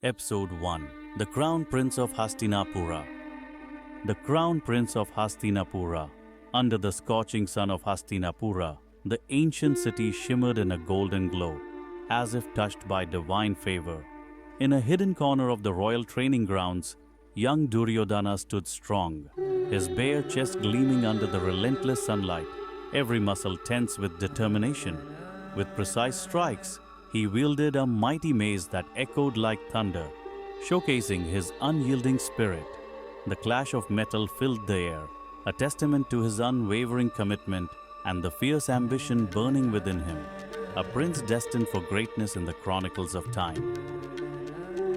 Episode 1. The Crown Prince of Hastinapura. The Crown Prince of Hastinapura. Under the scorching sun of Hastinapura, the ancient city shimmered in a golden glow, as if touched by divine favor. In a hidden corner of the royal training grounds, young Duryodhana stood strong, his bare chest gleaming under the relentless sunlight, every muscle tense with determination. With precise strikes, he wielded a mighty mace that echoed like thunder, showcasing his unyielding spirit. The clash of metal filled the air, a testament to his unwavering commitment and the fierce ambition burning within him, a prince destined for greatness in the chronicles of time.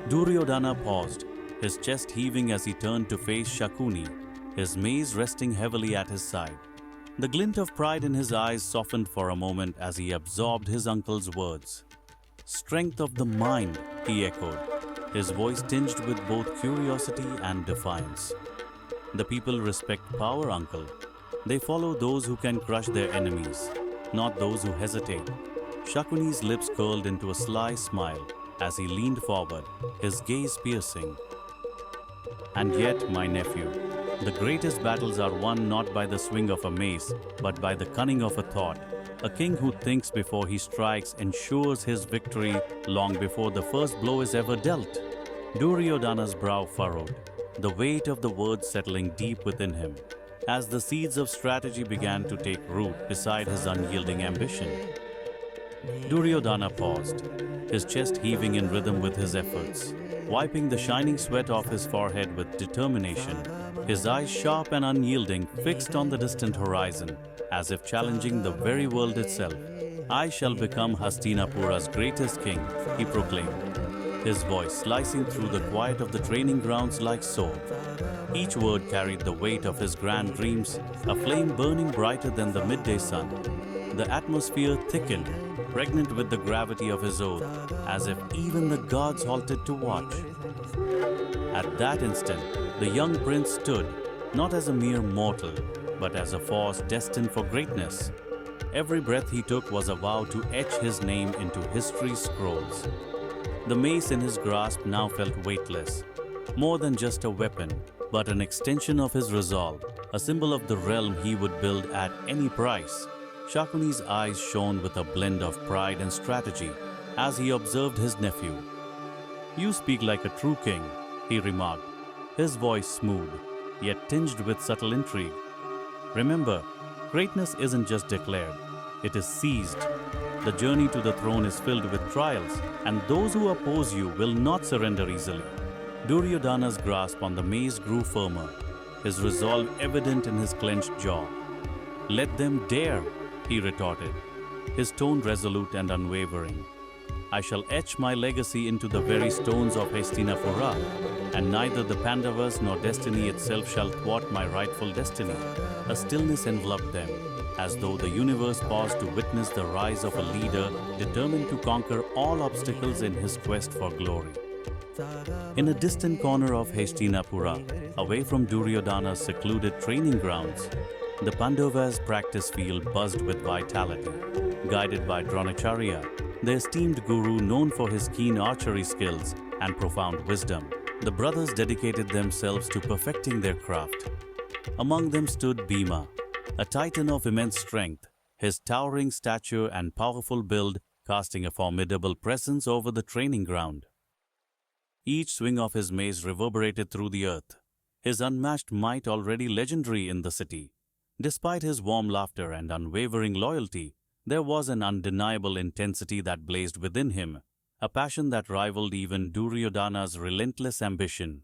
Duryodhana paused, his chest heaving as he turned to face Shakuni, his mace resting heavily at his side. The glint of pride in his eyes softened for a moment as he absorbed his uncle's words. "Strength of the mind," he echoed, his voice tinged with both curiosity and defiance. "The people respect power, uncle. They follow those who can crush their enemies, not those who hesitate." Shakuni's lips curled into a sly smile as he leaned forward, his gaze piercing. "And yet, my nephew, the greatest battles are won not by the swing of a mace, but by the cunning of a thought. A king who thinks before he strikes ensures his victory long before the first blow is ever dealt." Duryodhana's brow furrowed, the weight of the words settling deep within him, as the seeds of strategy began to take root beside his unyielding ambition. Duryodhana paused, his chest heaving in rhythm with his efforts, wiping the shining sweat off his forehead with determination, his eyes sharp and unyielding, fixed on the distant horizon, as if challenging the very world itself. "I shall become Hastinapura's greatest king," he proclaimed, his voice slicing through the quiet of the training grounds like sword. Each word carried the weight of his grand dreams, a flame burning brighter than the midday sun. The atmosphere thickened, pregnant with the gravity of his oath, as if even the gods halted to watch. At that instant, the young prince stood, not as a mere mortal, but as a force destined for greatness. Every breath he took was a vow to etch his name into history's scrolls. The mace in his grasp now felt weightless, more than just a weapon, but an extension of his resolve, a symbol of the realm he would build at any price. Shakuni's eyes shone with a blend of pride and strategy as he observed his nephew. "You speak like a true king," he remarked, his voice smooth, yet tinged with subtle intrigue. "Remember, greatness isn't just declared, it is seized. The journey to the throne is filled with trials, and those who oppose you will not surrender easily." Duryodhana's grasp on the mace grew firmer, his resolve evident in his clenched jaw. "Let them dare," he retorted, his tone resolute and unwavering. "I shall etch my legacy into the very stones of Hastinapura, and neither the Pandavas nor destiny itself shall thwart my rightful destiny." A stillness enveloped them, as though the universe paused to witness the rise of a leader determined to conquer all obstacles in his quest for glory. In a distant corner of Hastinapura, away from Duryodhana's secluded training grounds, the Pandavas' practice field buzzed with vitality. Guided by Dronacharya, the esteemed guru known for his keen archery skills and profound wisdom, the brothers dedicated themselves to perfecting their craft. Among them stood Bhima, a titan of immense strength, his towering stature and powerful build casting a formidable presence over the training ground. Each swing of his mace reverberated through the earth, his unmatched might already legendary in the city. Despite his warm laughter and unwavering loyalty, there was an undeniable intensity that blazed within him, a passion that rivaled even Duryodhana's relentless ambition.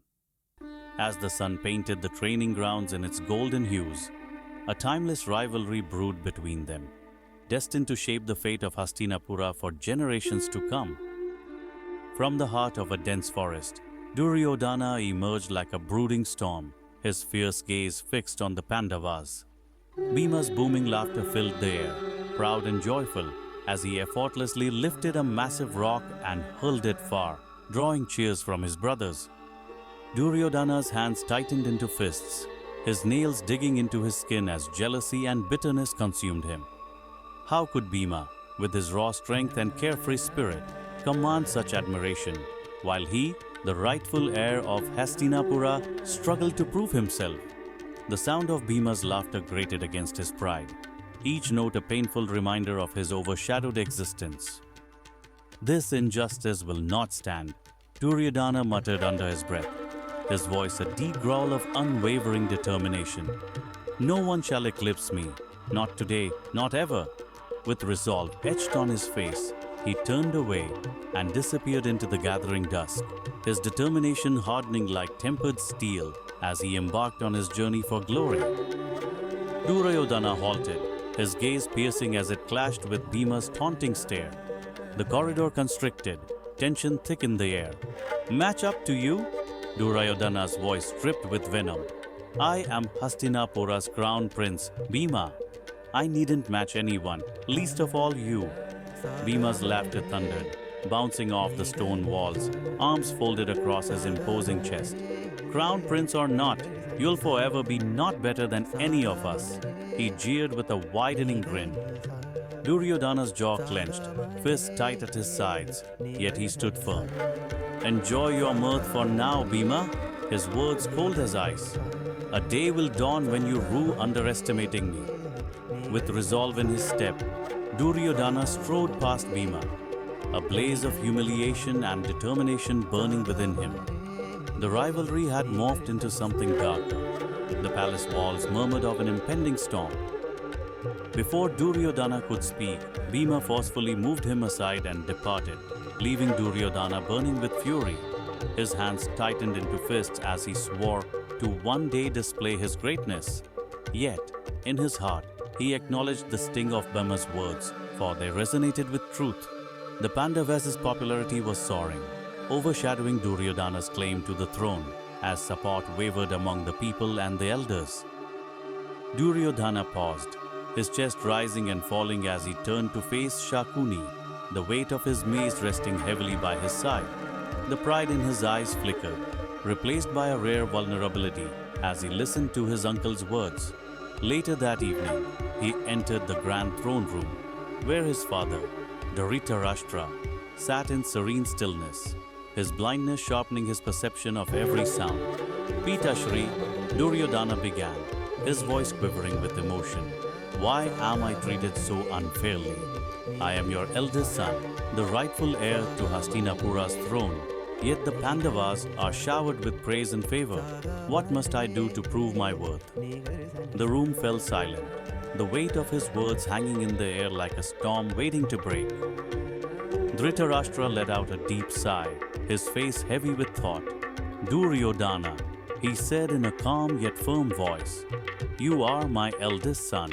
As the sun painted the training grounds in its golden hues, a timeless rivalry brewed between them, destined to shape the fate of Hastinapura for generations to come. From the heart of a dense forest, Duryodhana emerged like a brooding storm, his fierce gaze fixed on the Pandavas. Bhima's booming laughter filled the air, proud and joyful, as he effortlessly lifted a massive rock and hurled it far, drawing cheers from his brothers. Duryodhana's hands tightened into fists, his nails digging into his skin as jealousy and bitterness consumed him. How could Bhima, with his raw strength and carefree spirit, command such admiration, while he, the rightful heir of Hastinapura, struggled to prove himself. The sound of Bhima's laughter grated against his pride, each note a painful reminder of his overshadowed existence. "This injustice will not stand," Duryodhana muttered under his breath, his voice a deep growl of unwavering determination. "No one shall eclipse me, not today, not ever." With resolve etched on his face, he turned away and disappeared into the gathering dusk, his determination hardening like tempered steel as he embarked on his journey for glory. Duryodhana halted, his gaze piercing as it clashed with Bhima's taunting stare. The corridor constricted, tension thick in the air. "Match up to you?" Duryodhana's voice dripped with venom. "I am Hastinapura's crown prince, Bhima. I needn't match anyone, least of all you." Bhima's laughter thundered, bouncing off the stone walls, arms folded across his imposing chest. "Crown prince or not, you'll forever be not better than any of us," he jeered with a widening grin. Duryodhana's jaw clenched, fists tight at his sides, yet he stood firm. "Enjoy your mirth for now, Bhima," his words cold as ice. "A day will dawn when you rue underestimating me." With resolve in his step, Duryodhana strode past Bhima, a blaze of humiliation and determination burning within him. The rivalry had morphed into something darker. The palace walls murmured of an impending storm. Before Duryodhana could speak, Bhima forcefully moved him aside and departed, leaving Duryodhana burning with fury. His hands tightened into fists as he swore to one day display his greatness. Yet, in his heart, he acknowledged the sting of Bhima's words, for they resonated with truth. The Pandavas' popularity was soaring, overshadowing Duryodhana's claim to the throne, as support wavered among the people and the elders. Duryodhana paused, his chest rising and falling as he turned to face Shakuni, the weight of his mace resting heavily by his side. The pride in his eyes flickered, replaced by a rare vulnerability as he listened to his uncle's words. Later that evening, he entered the grand throne room, where his father, Dhritarashtra, sat in serene stillness, his blindness sharpening his perception of every sound. "Pitashri," Duryodhana began, his voice quivering with emotion. "Why am I treated so unfairly? I am your eldest son, the rightful heir to Hastinapura's throne, yet the Pandavas are showered with praise and favor. What must I do to prove my worth?" The room fell silent, the weight of his words hanging in the air like a storm waiting to break. Dhritarashtra let out a deep sigh, his face heavy with thought. "Duryodhana," he said in a calm yet firm voice, "you are my eldest son,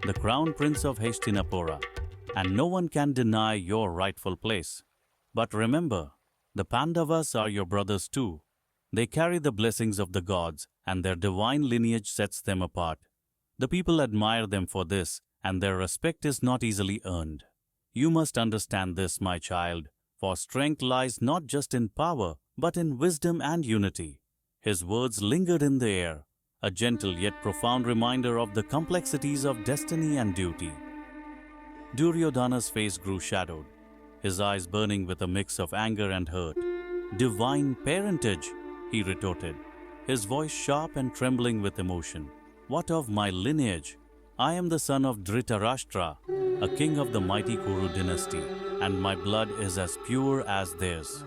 the crown prince of Hastinapura, and no one can deny your rightful place. But remember, the Pandavas are your brothers too. They carry the blessings of the gods, and their divine lineage sets them apart. The people admire them for this, and their respect is not easily earned. You must understand this, my child, for strength lies not just in power, but in wisdom and unity." His words lingered in the air, a gentle yet profound reminder of the complexities of destiny and duty. Duryodhana's face grew shadowed, his eyes burning with a mix of anger and hurt. "Divine parentage," he retorted, his voice sharp and trembling with emotion. "What of my lineage? I am the son of Dhritarashtra, a king of the mighty Kuru dynasty, and my blood is as pure as theirs.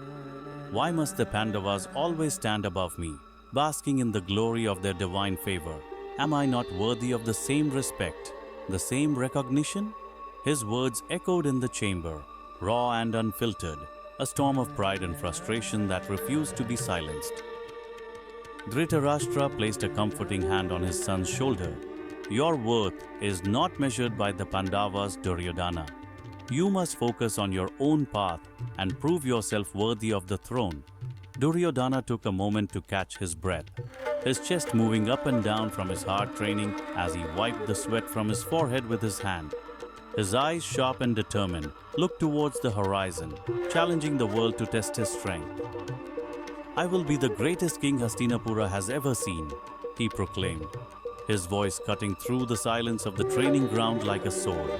Why must the Pandavas always stand above me, basking in the glory of their divine favor? Am I not worthy of the same respect, the same recognition?" His words echoed in the chamber, raw and unfiltered, a storm of pride and frustration that refused to be silenced. Dhritarashtra placed a comforting hand on his son's shoulder. "Your worth is not measured by the Pandavas, Duryodhana. You must focus on your own path and prove yourself worthy of the throne." Duryodhana took a moment to catch his breath, his chest moving up and down from his hard training as he wiped the sweat from his forehead with his hand. His eyes, sharp and determined, looked towards the horizon, challenging the world to test his strength. "I will be the greatest king Hastinapura has ever seen," he proclaimed, his voice cutting through the silence of the training ground like a sword.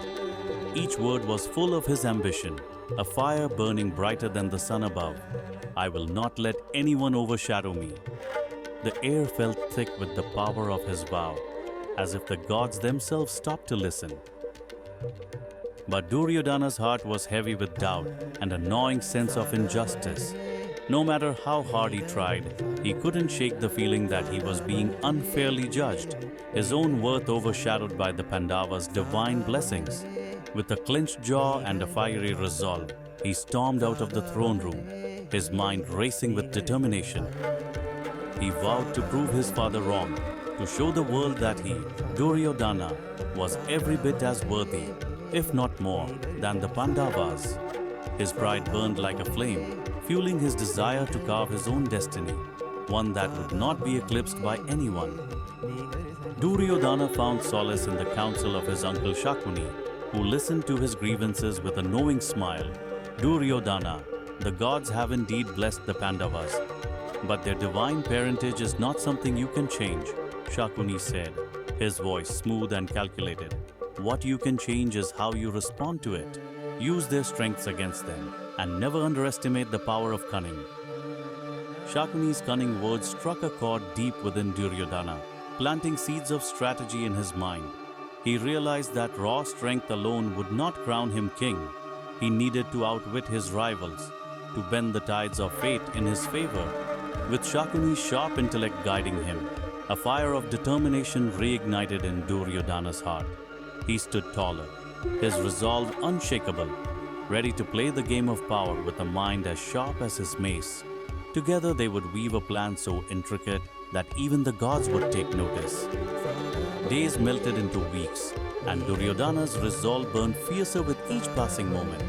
Each word was full of his ambition, a fire burning brighter than the sun above. I will not let anyone overshadow me. The air felt thick with the power of his vow, as if the gods themselves stopped to listen. But Duryodhana's heart was heavy with doubt and a gnawing sense of injustice. No matter how hard he tried, he couldn't shake the feeling that he was being unfairly judged, his own worth overshadowed by the Pandavas' divine blessings. With a clenched jaw and a fiery resolve, he stormed out of the throne room, his mind racing with determination. He vowed to prove his father wrong, to show the world that he, Duryodhana, was every bit as worthy, if not more, than the Pandavas. His pride burned like a flame, fueling his desire to carve his own destiny, one that would not be eclipsed by anyone. Duryodhana found solace in the counsel of his uncle Shakuni, who listened to his grievances with a knowing smile. Duryodhana, the gods have indeed blessed the Pandavas, but their divine parentage is not something you can change, Shakuni said, his voice smooth and calculated. What you can change is how you respond to it. Use their strengths against them, and never underestimate the power of cunning. Shakuni's cunning words struck a chord deep within Duryodhana, planting seeds of strategy in his mind. He realized that raw strength alone would not crown him king. He needed to outwit his rivals, to bend the tides of fate in his favor. With Shakuni's sharp intellect guiding him, a fire of determination reignited in Duryodhana's heart. He stood taller, his resolve unshakable, ready to play the game of power with a mind as sharp as his mace. Together they would weave a plan so intricate that even the gods would take notice. Days melted into weeks, and Duryodhana's resolve burned fiercer with each passing moment.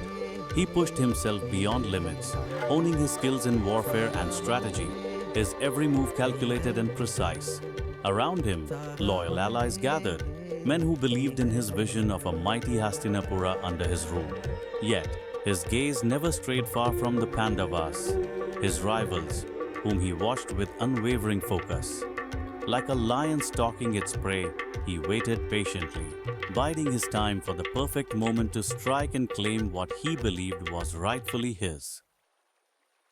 He pushed himself beyond limits, honing his skills in warfare and strategy, his every move calculated and precise. Around him, loyal allies gathered, men who believed in his vision of a mighty Hastinapura under his rule. Yet, his gaze never strayed far from the Pandavas, his rivals, whom he watched with unwavering focus. Like a lion stalking its prey, he waited patiently, biding his time for the perfect moment to strike and claim what he believed was rightfully his.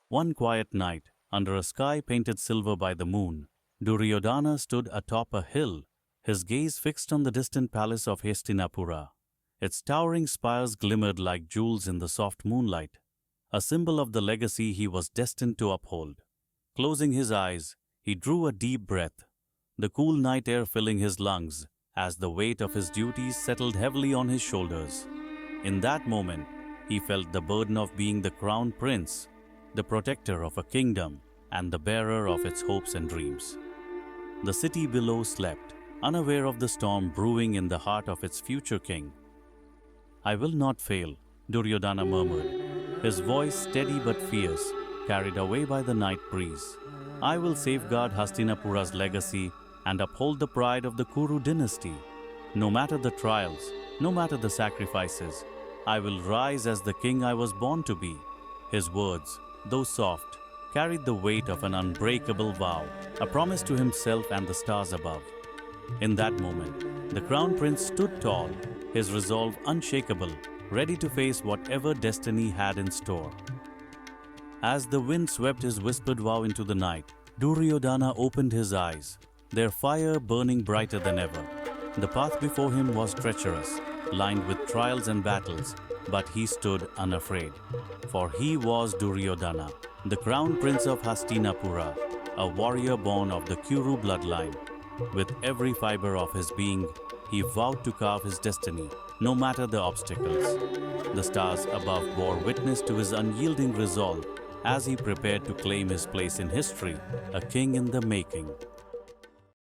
One quiet night, under a sky painted silver by the moon, Duryodhana stood atop a hill, his gaze fixed on the distant palace of Hastinapura. Its towering spires glimmered like jewels in the soft moonlight, a symbol of the legacy he was destined to uphold. Closing his eyes, he drew a deep breath, the cool night air filling his lungs as the weight of his duties settled heavily on his shoulders. In that moment, he felt the burden of being the crown prince, the protector of a kingdom, and the bearer of its hopes and dreams. The city below slept, unaware of the storm brewing in the heart of its future king. "I will not fail," Duryodhana murmured, his voice steady but fierce, carried away by the night breeze. "I will safeguard Hastinapura's legacy and uphold the pride of the Kuru dynasty. No matter the trials, no matter the sacrifices, I will rise as the king I was born to be." His words, though soft, carried the weight of an unbreakable vow, a promise to himself and the stars above. In that moment, the crown prince stood tall, his resolve unshakable, ready to face whatever destiny had in store. As the wind swept his whispered vow into the night, Duryodhana opened his eyes, their fire burning brighter than ever. The path before him was treacherous, lined with trials and battles, but he stood unafraid. For he was Duryodhana, the crown prince of Hastinapura, a warrior born of the Kuru bloodline. With every fiber of his being, he vowed to carve his destiny, no matter the obstacles. The stars above bore witness to his unyielding resolve as he prepared to claim his place in history, a king in the making.